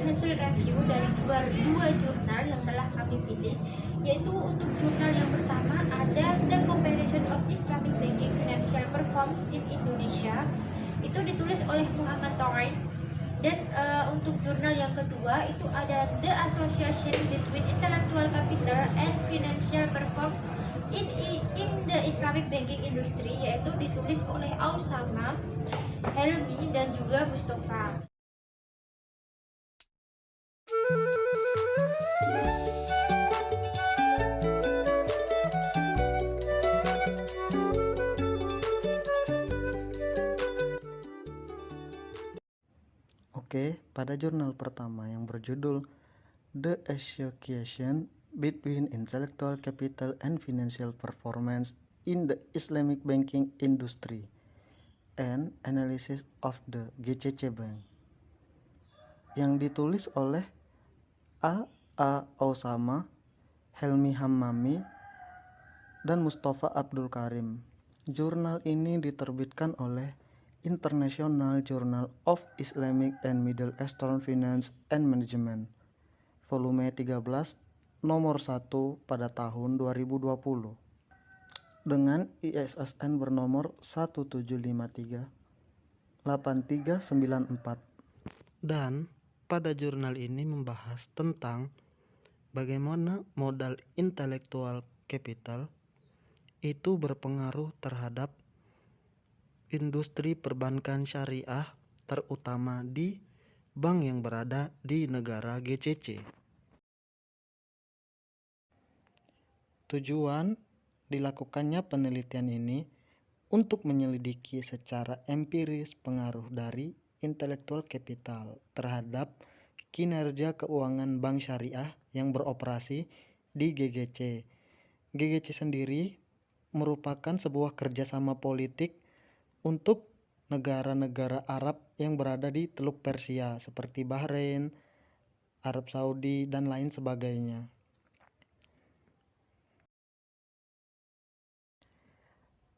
hasil review dari dua jurnal yang telah kami pilih, yaitu untuk jurnal yang pertama ada The Comparison of Islamic Banking Financial Performance in Indonesia, itu ditulis oleh Muhammad Toin. Dan untuk jurnal yang kedua itu ada The Association Between Intellectual Capital and Financial Performance in the Islamic Banking Industry, yaitu ditulis oleh Ausama, Helmi, dan juga Mustafa. Oke, pada jurnal pertama yang berjudul The Association Between Intellectual Capital and Financial Performance in the Islamic Banking Industry and Analysis of the GCC Bank, yang ditulis oleh A. Osama, Helmi Hammami, dan Mustafa Abdul Karim. Jurnal ini diterbitkan oleh International Journal of Islamic and Middle Eastern Finance and Management, volume 13, nomor 1 pada tahun 2020, dengan ISSN bernomor 17538394. Dan pada jurnal ini membahas tentang bagaimana modal intelektual capital itu berpengaruh terhadap industri perbankan syariah, terutama di bank yang berada di negara GCC. Tujuan dilakukannya penelitian ini untuk menyelidiki secara empiris pengaruh dari intellectual capital terhadap kinerja keuangan bank syariah yang beroperasi di GGC. GGC sendiri merupakan sebuah kerjasama politik untuk negara-negara Arab yang berada di Teluk Persia seperti Bahrain, Arab Saudi, dan lain sebagainya.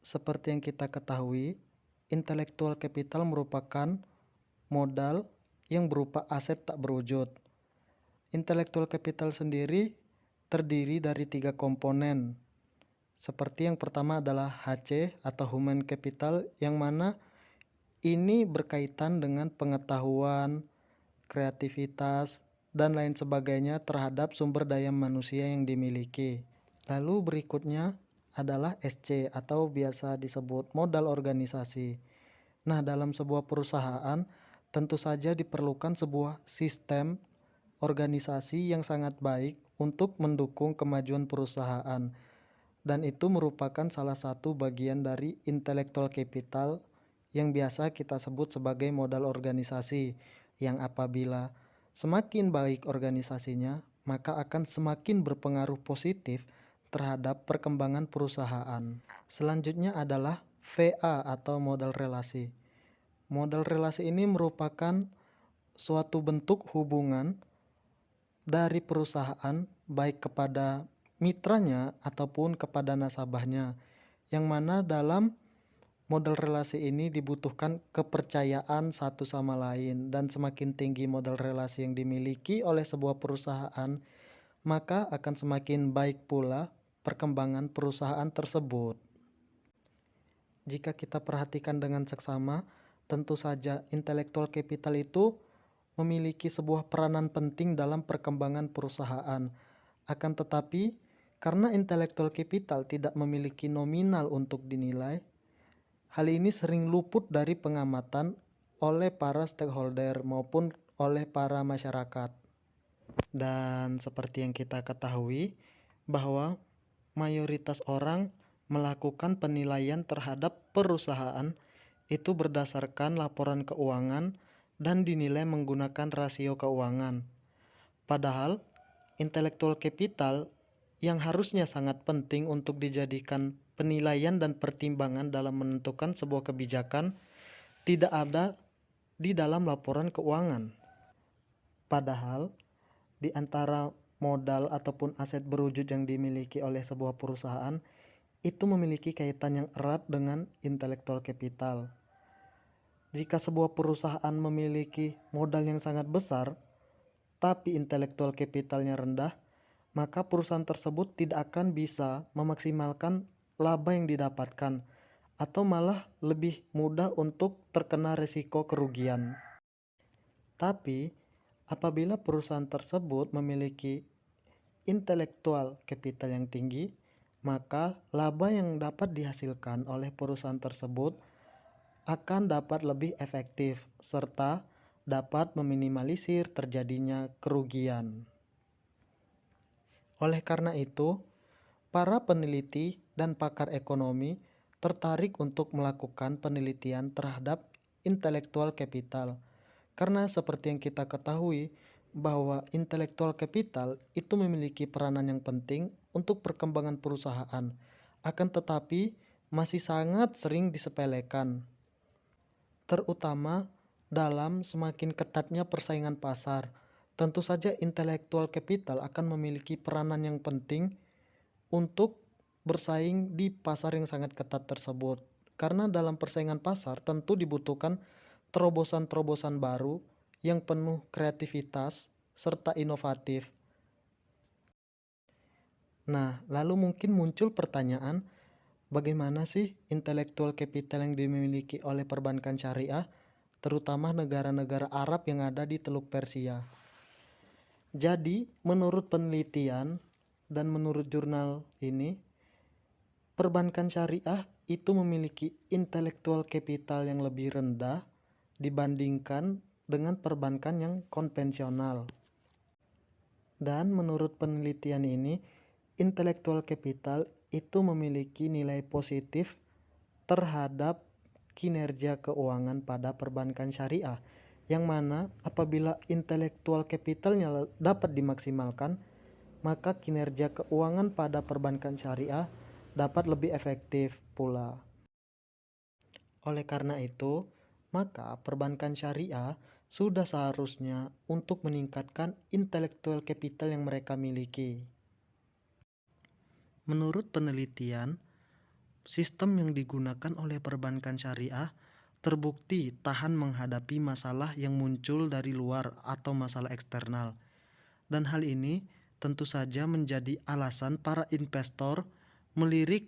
Seperti yang kita ketahui, intellectual capital merupakan modal yang berupa aset tak berwujud. Intellectual capital sendiri terdiri dari 3 komponen. Seperti yang pertama adalah HC atau Human Capital, yang mana ini berkaitan dengan pengetahuan, kreativitas, dan lain sebagainya terhadap sumber daya manusia yang dimiliki. Lalu berikutnya adalah SC atau biasa disebut modal organisasi. Nah, dalam sebuah perusahaan tentu saja diperlukan sebuah sistem organisasi yang sangat baik untuk mendukung kemajuan perusahaan. Dan itu merupakan salah satu bagian dari intellectual capital yang biasa kita sebut sebagai modal organisasi, yang apabila semakin baik organisasinya, maka akan semakin berpengaruh positif terhadap perkembangan perusahaan. Selanjutnya adalah VA atau modal relasi. Modal relasi ini merupakan suatu bentuk hubungan dari perusahaan baik kepada mitranya ataupun kepada nasabahnya, yang mana dalam modal relasi ini dibutuhkan kepercayaan satu sama lain, dan semakin tinggi modal relasi yang dimiliki oleh sebuah perusahaan, maka akan semakin baik pula perkembangan perusahaan tersebut. Jika kita perhatikan dengan seksama, tentu saja intellectual capital itu memiliki sebuah peranan penting dalam perkembangan perusahaan. Akan tetapi, karena intellectual capital tidak memiliki nominal untuk dinilai, hal ini sering luput dari pengamatan oleh para stakeholder maupun oleh para masyarakat. Dan seperti yang kita ketahui, bahwa mayoritas orang melakukan penilaian terhadap perusahaan itu berdasarkan laporan keuangan dan dinilai menggunakan rasio keuangan. Padahal, intellectual capital yang harusnya sangat penting untuk dijadikan penilaian dan pertimbangan dalam menentukan sebuah kebijakan tidak ada di dalam laporan keuangan. Padahal, di antara modal ataupun aset berwujud yang dimiliki oleh sebuah perusahaan itu memiliki kaitan yang erat dengan intellectual capital. Jika sebuah perusahaan memiliki modal yang sangat besar, tapi intelektual capitalnya rendah, maka perusahaan tersebut tidak akan bisa memaksimalkan laba yang didapatkan atau malah lebih mudah untuk terkena risiko kerugian. Tapi, apabila perusahaan tersebut memiliki intelektual capital yang tinggi, maka laba yang dapat dihasilkan oleh perusahaan tersebut akan dapat lebih efektif serta dapat meminimalisir terjadinya kerugian. Oleh karena itu, para peneliti dan pakar ekonomi tertarik untuk melakukan penelitian terhadap intellectual capital. Karena seperti yang kita ketahui bahwa intellectual capital itu memiliki peranan yang penting untuk perkembangan perusahaan, akan tetapi masih sangat sering disepelekan, terutama dalam semakin ketatnya persaingan pasar. Tentu saja intellectual capital akan memiliki peranan yang penting untuk bersaing di pasar yang sangat ketat tersebut. Karena dalam persaingan pasar tentu dibutuhkan terobosan-terobosan baru yang penuh kreativitas serta inovatif. Nah, lalu mungkin muncul pertanyaan, bagaimana sih intellectual capital yang dimiliki oleh perbankan syariah, terutama negara-negara Arab yang ada di Teluk Persia? Jadi, menurut penelitian dan menurut jurnal ini, perbankan syariah itu memiliki intellectual capital yang lebih rendah dibandingkan dengan perbankan yang konvensional. Dan menurut penelitian ini, intellectual capital itu memiliki nilai positif terhadap kinerja keuangan pada perbankan syariah, yang mana apabila intellectual capitalnya dapat dimaksimalkan, maka kinerja keuangan pada perbankan syariah dapat lebih efektif pula. Oleh karena itu, maka perbankan syariah sudah seharusnya untuk meningkatkan intellectual capital yang mereka miliki. Menurut penelitian, sistem yang digunakan oleh perbankan syariah terbukti tahan menghadapi masalah yang muncul dari luar atau masalah eksternal. Dan hal ini tentu saja menjadi alasan para investor melirik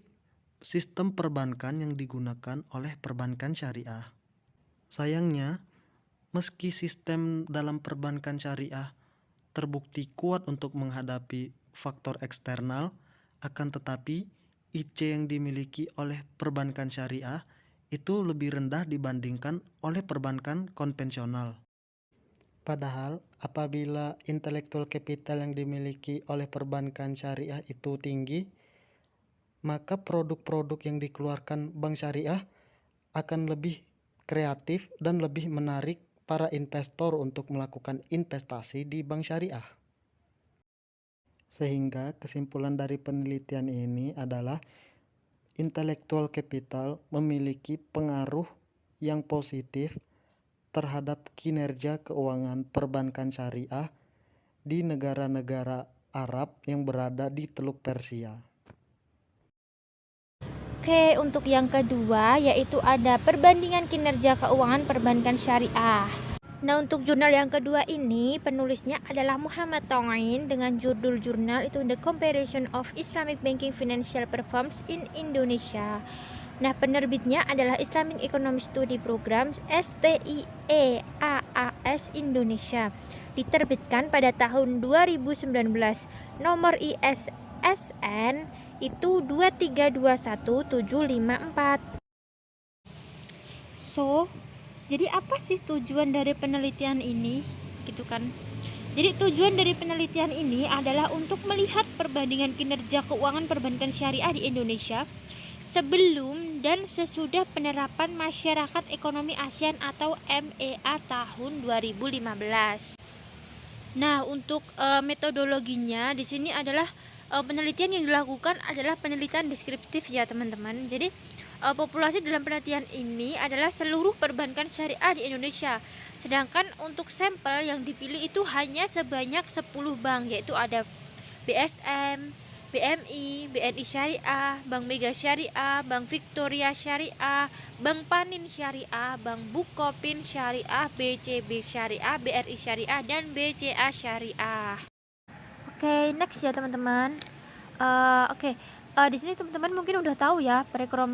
sistem perbankan yang digunakan oleh perbankan syariah. Sayangnya, meski sistem dalam perbankan syariah terbukti kuat untuk menghadapi faktor eksternal, akan tetapi IC yang dimiliki oleh perbankan syariah itu lebih rendah dibandingkan oleh perbankan konvensional. Padahal apabila intellectual capital yang dimiliki oleh perbankan syariah itu tinggi, maka produk-produk yang dikeluarkan bank syariah akan lebih kreatif dan lebih menarik para investor untuk melakukan investasi di bank syariah. Sehingga kesimpulan dari penelitian ini adalah intellectual capital memiliki pengaruh yang positif terhadap kinerja keuangan perbankan syariah di negara-negara Arab yang berada di Teluk Persia. Oke, untuk yang kedua yaitu ada perbandingan kinerja keuangan perbankan syariah. Nah, untuk jurnal yang kedua ini penulisnya adalah Muhammad Tongin dengan judul jurnal itu The Comparison of Islamic Banking Financial Performance in Indonesia. Nah, penerbitnya adalah Islamic Economic Study Program STIEAAS Indonesia. Diterbitkan pada tahun 2019. Nomor ISSN itu 2321754. Jadi apa sih tujuan dari penelitian ini? Gitu kan. Jadi tujuan dari penelitian ini adalah untuk melihat perbandingan kinerja keuangan perbankan syariah di Indonesia sebelum dan sesudah penerapan Masyarakat Ekonomi ASEAN atau MEA tahun 2015. Nah, untuk metodologinya di sini adalah penelitian yang dilakukan adalah penelitian deskriptif ya teman-teman. Jadi populasi dalam penelitian ini adalah seluruh perbankan syariah di Indonesia. Sedangkan untuk sampel yang dipilih itu hanya sebanyak 10 bank, yaitu ada BSM, BMI, BNI Syariah, Bank Mega Syariah, Bank Victoria Syariah, Bank Panin Syariah, Bank Bukopin Syariah, BCB Syariah, BRI Syariah, dan BCA Syariah. Oke, next ya teman-teman. Di sini teman-teman mungkin udah tahu ya,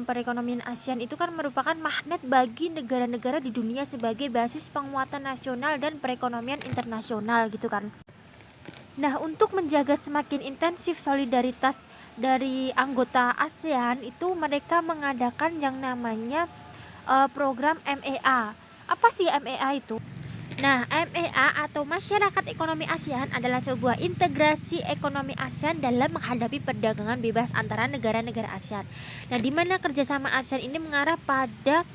perekonomian ASEAN itu kan merupakan magnet bagi negara-negara di dunia sebagai basis penguatan nasional dan perekonomian internasional gitu kan. Nah, untuk menjaga semakin intensif solidaritas dari anggota ASEAN itu mereka mengadakan yang namanya program MEA. Apa sih MEA itu? Nah, MEA atau Masyarakat Ekonomi ASEAN adalah sebuah integrasi ekonomi ASEAN dalam menghadapi perdagangan bebas antara negara-negara ASEAN. Nah, di mana kerjasama ASEAN ini mengarah pada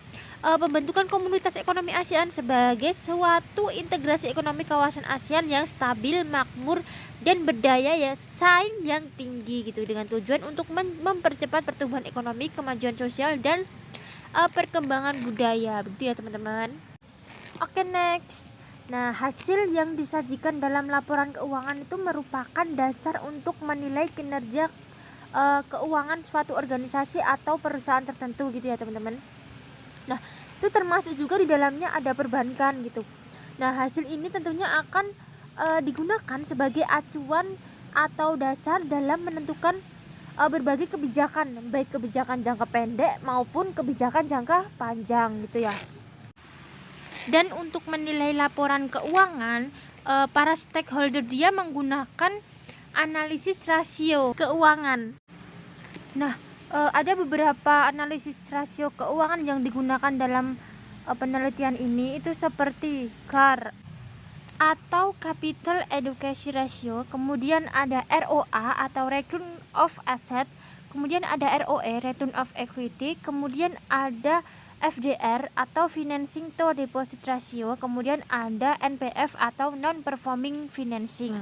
pembentukan komunitas ekonomi ASEAN sebagai suatu integrasi ekonomi kawasan ASEAN yang stabil, makmur, dan berdaya saing yang tinggi gitu, dengan tujuan untuk mempercepat pertumbuhan ekonomi, kemajuan sosial, dan perkembangan budaya. Begitu ya teman-teman. Oke, next. Nah, hasil yang disajikan dalam laporan keuangan itu merupakan dasar untuk menilai kinerja keuangan suatu organisasi atau perusahaan tertentu gitu ya teman-teman. Nah, itu termasuk juga di dalamnya ada perbankan gitu. Nah, hasil ini tentunya akan digunakan sebagai acuan atau dasar dalam menentukan berbagai kebijakan, baik kebijakan jangka pendek maupun kebijakan jangka panjang gitu ya. Dan untuk menilai laporan keuangan, para stakeholder dia menggunakan analisis rasio keuangan. Nah, ada beberapa analisis rasio keuangan yang digunakan dalam penelitian ini, itu seperti CAR atau Capital Adequacy Ratio, kemudian ada ROA atau Return of Asset, kemudian ada ROE, Return of Equity, kemudian ada FDR atau Financing to Deposit Ratio, kemudian ada NPF atau Non Performing Financing.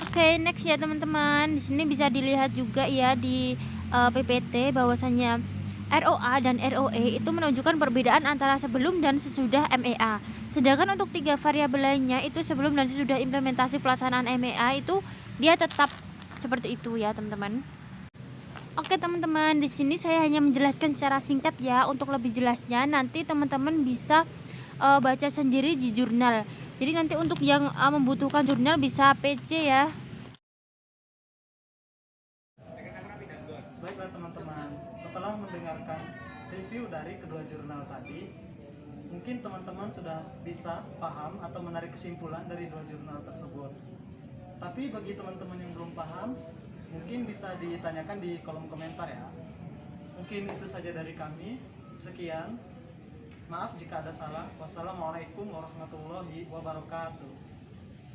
Oke, next ya teman-teman. Di sini bisa dilihat juga ya di PPT bahwasanya ROA dan ROE itu menunjukkan perbedaan antara sebelum dan sesudah MEA. Sedangkan untuk 3 variabel lainnya itu sebelum dan sesudah implementasi pelaksanaan MEA itu dia tetap seperti itu ya teman-teman. Oke teman-teman, di sini saya hanya menjelaskan secara singkat ya. Untuk lebih jelasnya nanti teman-teman bisa baca sendiri di jurnal. Jadi nanti untuk yang membutuhkan jurnal bisa PC ya. Baiklah teman-teman, setelah mendengarkan review dari kedua jurnal tadi, mungkin teman-teman sudah bisa paham atau menarik kesimpulan dari dua jurnal tersebut. Tapi bagi teman-teman yang belum paham, mungkin bisa ditanyakan di kolom komentar ya. Mungkin itu saja dari kami. Sekian. Maaf jika ada salah. Wassalamualaikum warahmatullahi wabarakatuh.